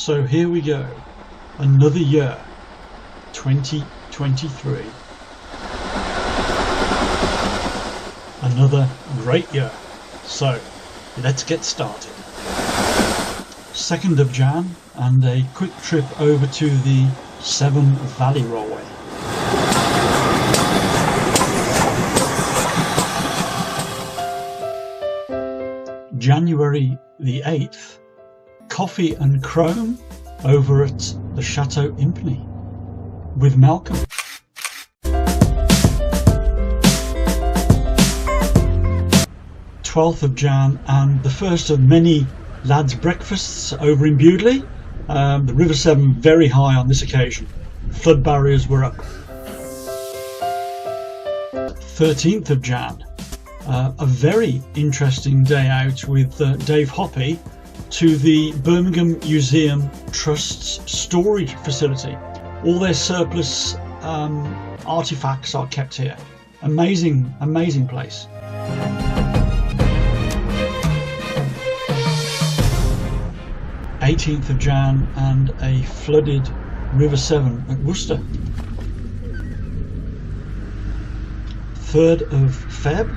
So here we go, another year, 2023. Another great year. So let's get started. 2nd of Jan and a quick trip over to the Severn Valley Railway. January the 8th, coffee and chrome over at the Chateau Impney with Malcolm. of Jan and the first of many lads' breakfasts over in Bewdley. The River Severn very high on this occasion. Flood barriers were up. 13th of Jan, a very interesting day out with Dave Hoppy to the Birmingham Museum Trust's storage facility. All their surplus artifacts are kept here. Amazing place. 18th of Jan and a flooded River Severn at Worcester. 3rd of Feb.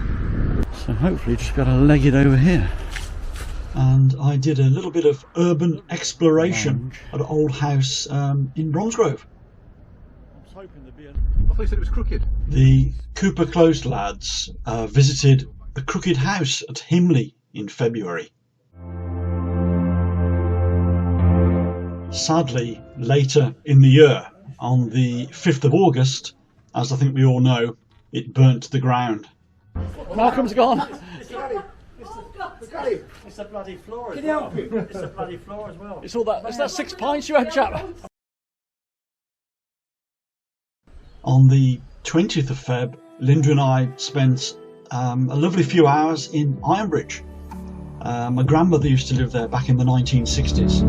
So hopefully just got to leg it over here. And I did a little bit of urban exploration at an old house in Bromsgrove. I thought you said it was crooked. The Cooper Close lads visited the Crooked House at Himley in February. Sadly, later in the year, on the 5th of August, as I think we all know, it burnt to the ground. Malcolm's gone. It's a bloody floor as well. It's a bloody floor as well. It's all that. Is that 6 pints you had, chap? On the 20th of Feb, Linda and I spent a lovely few hours in Ironbridge. My grandmother used to live there back in the 1960s.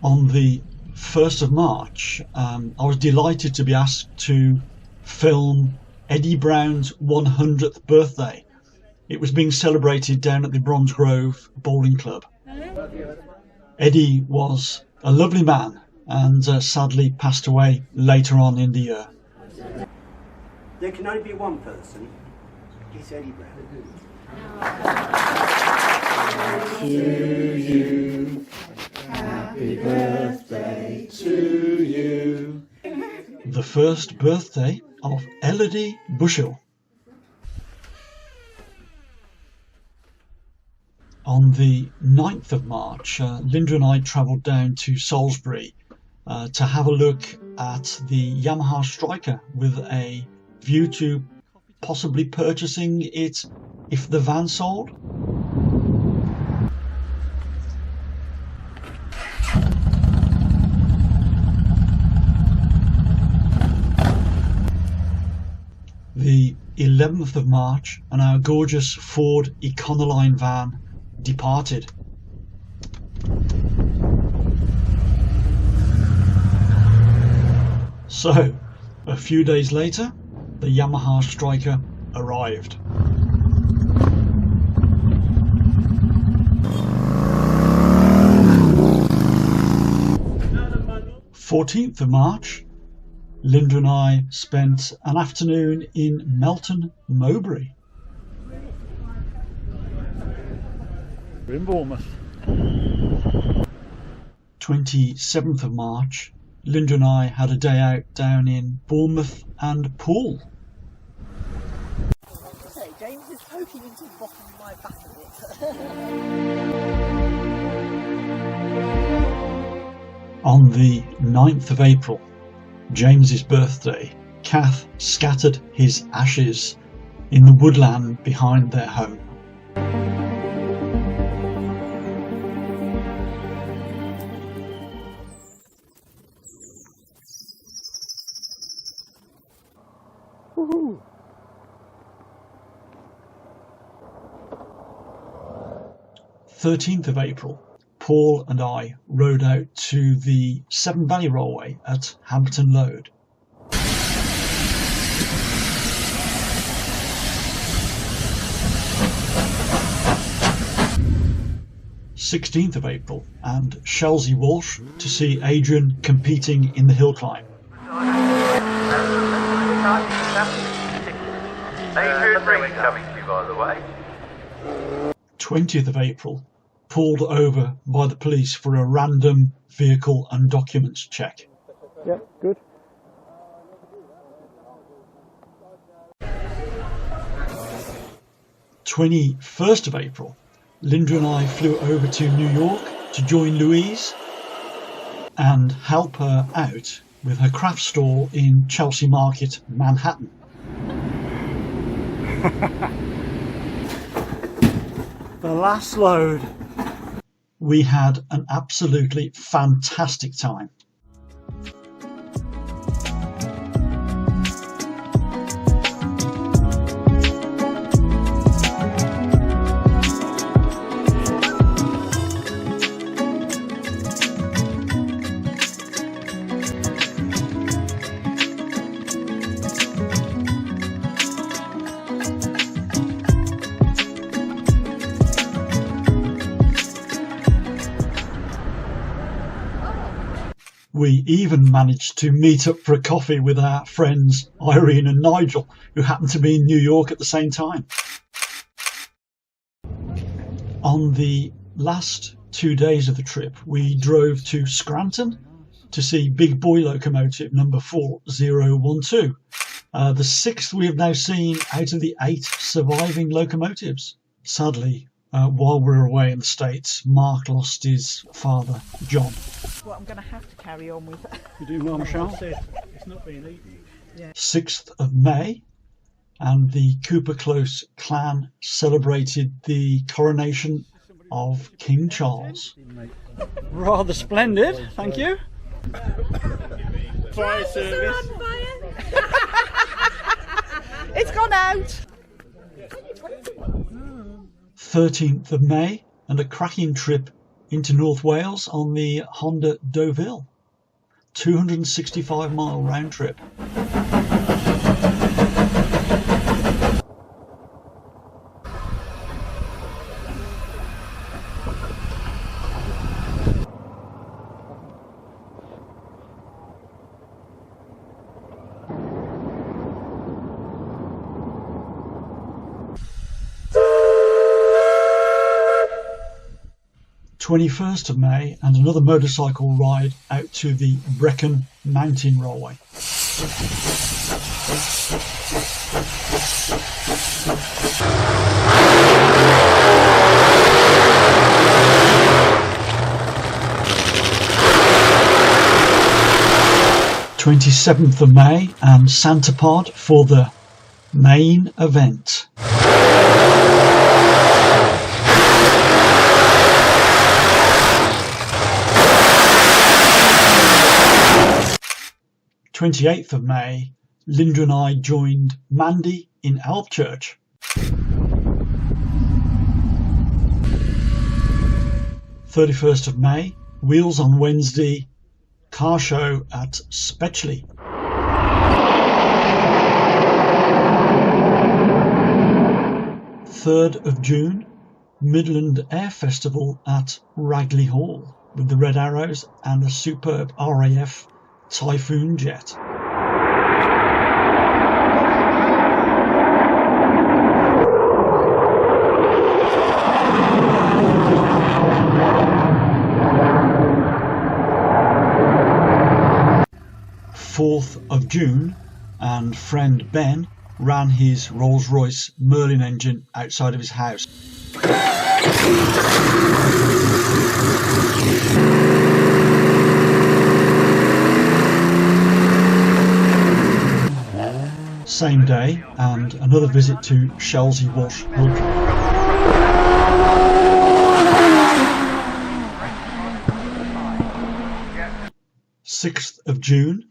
On the 1st of March, I was delighted to be asked to film Eddie Brown's 100th birthday. It was being celebrated down at the Bromsgrove Bowling Club. Eddie was a lovely man and sadly passed away later on in the year. There can only be one person. It's Eddie Brown. To you, happy birthday to you. The first birthday of Elodie Bushell. On the 9th of March, Linda and I travelled down to Salisbury to have a look at the Yamaha Striker with a view to possibly purchasing it if the van sold. The 11th of March and our gorgeous Ford Econoline van departed. So, a few days later, the Yamaha Striker arrived. 14th of March, Linda and I spent an afternoon in Melton Mowbray. We're in Bournemouth. 27th of March, Linda and I had a day out down in Bournemouth and Poole. Sorry, James is poking into the bottom of my back a bit. On the 9th of April, James's birthday, Kath scattered his ashes in the woodland behind their home. Woohoo! 13th of April, Paul and I rode out to the Severn Valley Railway at Hampton Load. 16th of April, and Shelsey Walsh to see Adrian competing in the hill climb. Adrian Reed coming to you, by the way. 20th of April, pulled over by the police for a random vehicle and documents check. Yeah, good. 21st of April, Linda and I flew over to New York to join Louise and help her out with her craft store in Chelsea Market, Manhattan. The last load. We had an absolutely fantastic time. We even managed to meet up for a coffee with our friends Irene and Nigel, who happened to be in New York at the same time. On the last 2 days of the trip, we drove to Scranton to see Big Boy locomotive number 4012, the sixth we have now seen out of the 8 surviving locomotives. Sadly, while we were away in the States, Mark lost his father, John. Well, I'm going to have to carry on with that. You're doing well, Michelle? It's not being eaten. 6th of May, and the Cooper Close clan celebrated the coronation of King Charles. Rather splendid, thank you. Fire service. It's gone out. 13th of May, and a cracking trip into North Wales on the Honda Deauville. 265-mile round trip. (21st of May), and another motorcycle ride out to the Brecon Mountain Railway. (27th of May), and Santa Pod for the main event. 28th of May, Linda and I joined Mandy in Alpchurch. 31st of May, Wheels on Wednesday, car show at Spetchley. 3rd of June, Midland Air Festival at Ragley Hall with the Red Arrows and the superb RAF Typhoon jet. Fourth of June, and friend Ben ran his Rolls-Royce Merlin engine outside of his house. Same day, and another visit to Shelsey Walsh Hill Climb. (6th of June),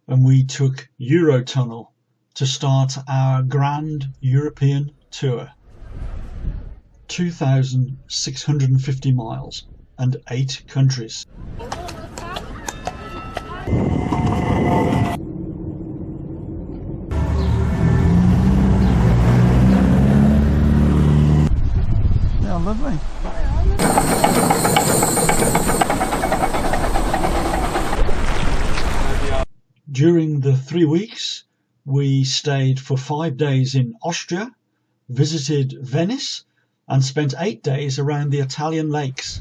and we took Eurotunnel to start our grand European tour. 2,650 miles and 8 countries. Yeah, lovely. 3 weeks, we stayed for 5 days in Austria, visited Venice, and spent 8 days around the Italian lakes.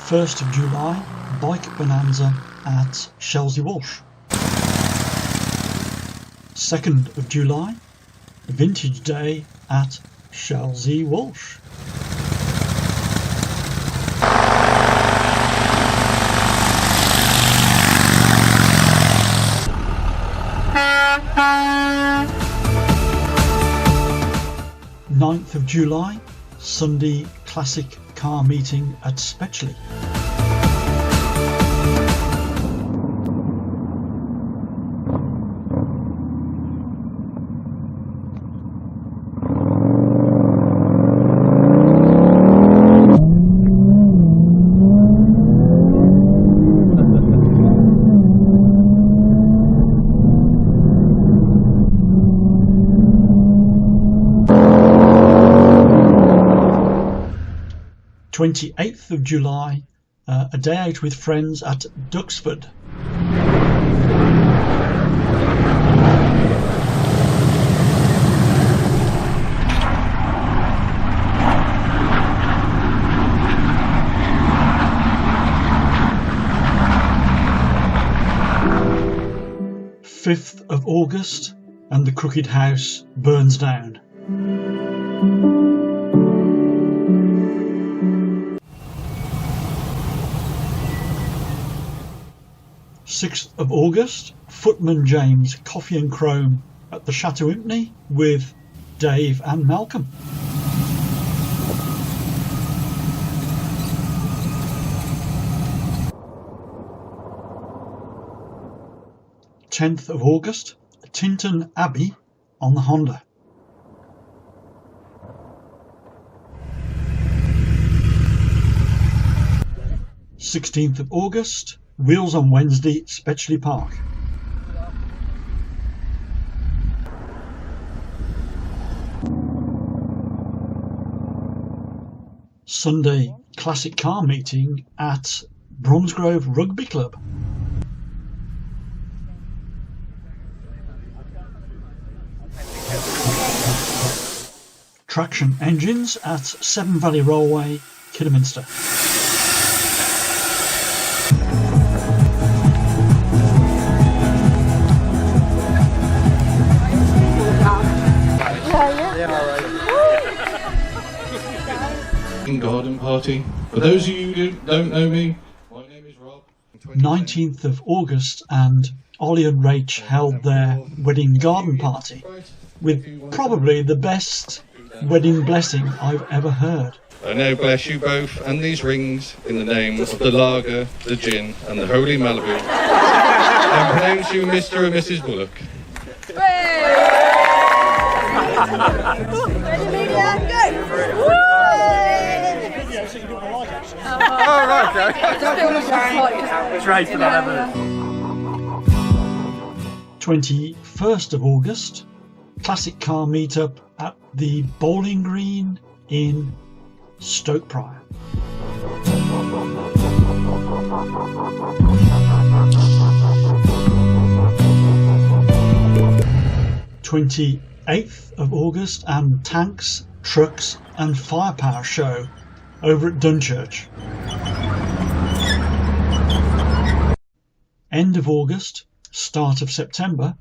First of July, Bike Bonanza at Chelsea Walsh. 2nd of July, Vintage Day at Chelsea Walsh. of July, Sunday Classic Car Meeting at Spetchley. Twenty-eighth of July, a day out with friends at Duxford. Fifth of August, and the Crooked House burns down. 6th of August, Footman James Coffee and Chrome at the Chateau Impney with Dave and Malcolm. Tenth of August, Tinton Abbey on the Honda. Sixteenth of August, Wheels on Wednesday, Spetchley Park. Sunday Classic Car Meeting at Bromsgrove Rugby Club. Traction Engines at Severn Valley Railway, Kidderminster. Garden party. For those of you who don't know me, my name is Rob. 19th of August, and Ollie and Rach held their wedding garden party with probably the best wedding blessing I've ever heard. I now bless you both and these rings in the name of the lager, the gin and the holy Malibu, and pronounce you Mr. and Mrs. Bullock. Oh, right, okay. Straight for that evidence. 21st of August, Classic Car Meetup at the Bowling Green in Stoke Prior. 28th of August, and Tanks, Trucks and Firepower show over at Dunchurch. End of August, start of September,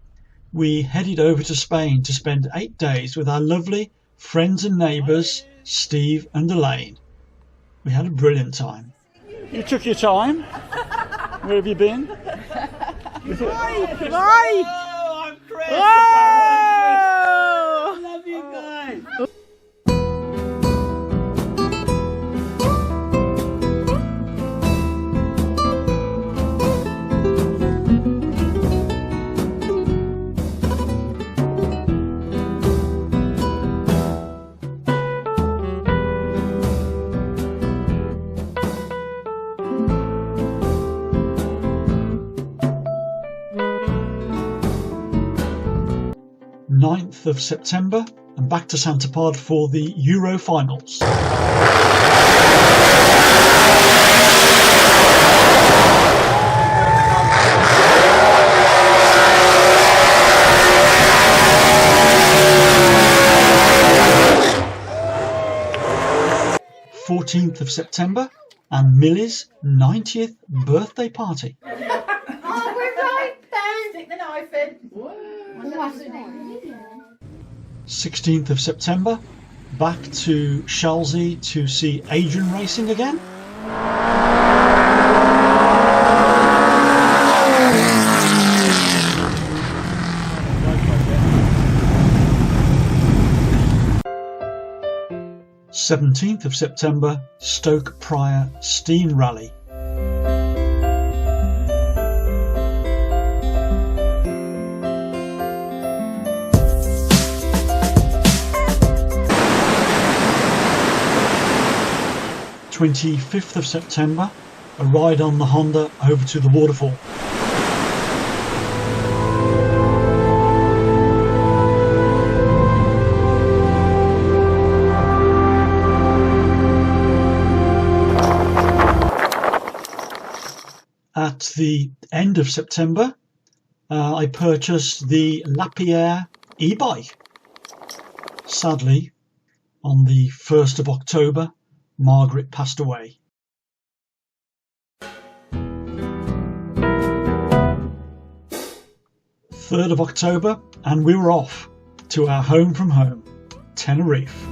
we headed over to Spain to spend 8 days with our lovely friends and neighbours, Steve and Elaine. We had a brilliant time. You took your time. Where have you been? Mike! Oh, I'm Chris! Oh! I love you guys! 9th of September, and back to Santa Pod for the Euro finals. (14th of September) and Millie's 90th birthday party. Oh, we're right there. Stick the knife in. 16th of September, back to Shalsey to see Adrian racing again. (17th of September, Stoke Prior Steam Rally. 25th of September, a ride on the Honda over to the waterfall. At the end of September, I purchased the Lapierre e-bike. Sadly, on the 1st of October, Margaret passed away. (3rd of October) and we were off to our home from home, Tenerife.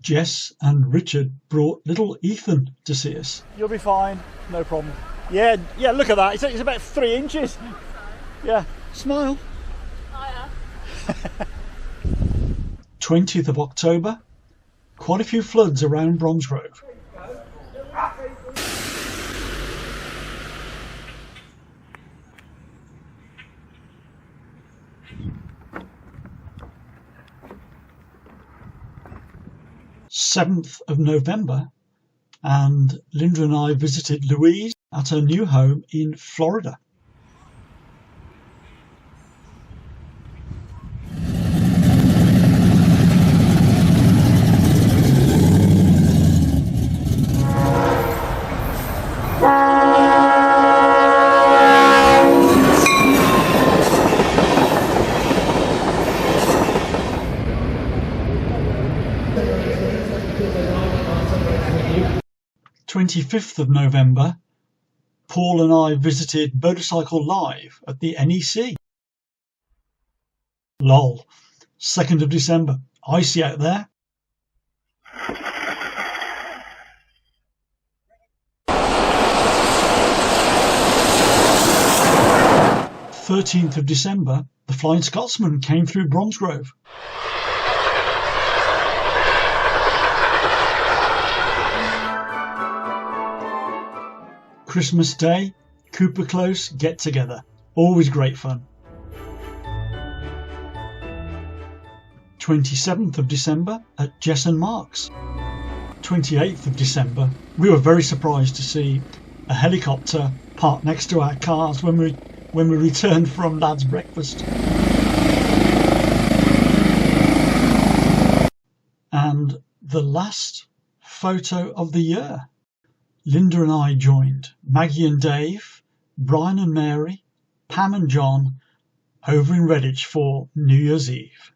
Jess and Richard brought little Ethan to see us. You'll be fine, no problem. Yeah, look at that. It's about 3 inches. Yeah, smile. 20th of October, quite a few floods around Bromsgrove. (7th of November) and Linda and I visited Louise at her new home in Florida. (25th of November), Paul and I visited Motorcycle Live at the NEC. Lol. 2nd of December, icy out there. (13th of December), the Flying Scotsman came through Bromsgrove. Christmas Day, Cooper Close get together. Always great fun. 27th of December at Jess and Mark's. 28th of December, we were very surprised to see a helicopter parked next to our cars when we when we returned from Lad's breakfast. And the last photo of the year. Linda and I joined Maggie and Dave, Brian and Mary, Pam and John over in Redditch for New Year's Eve.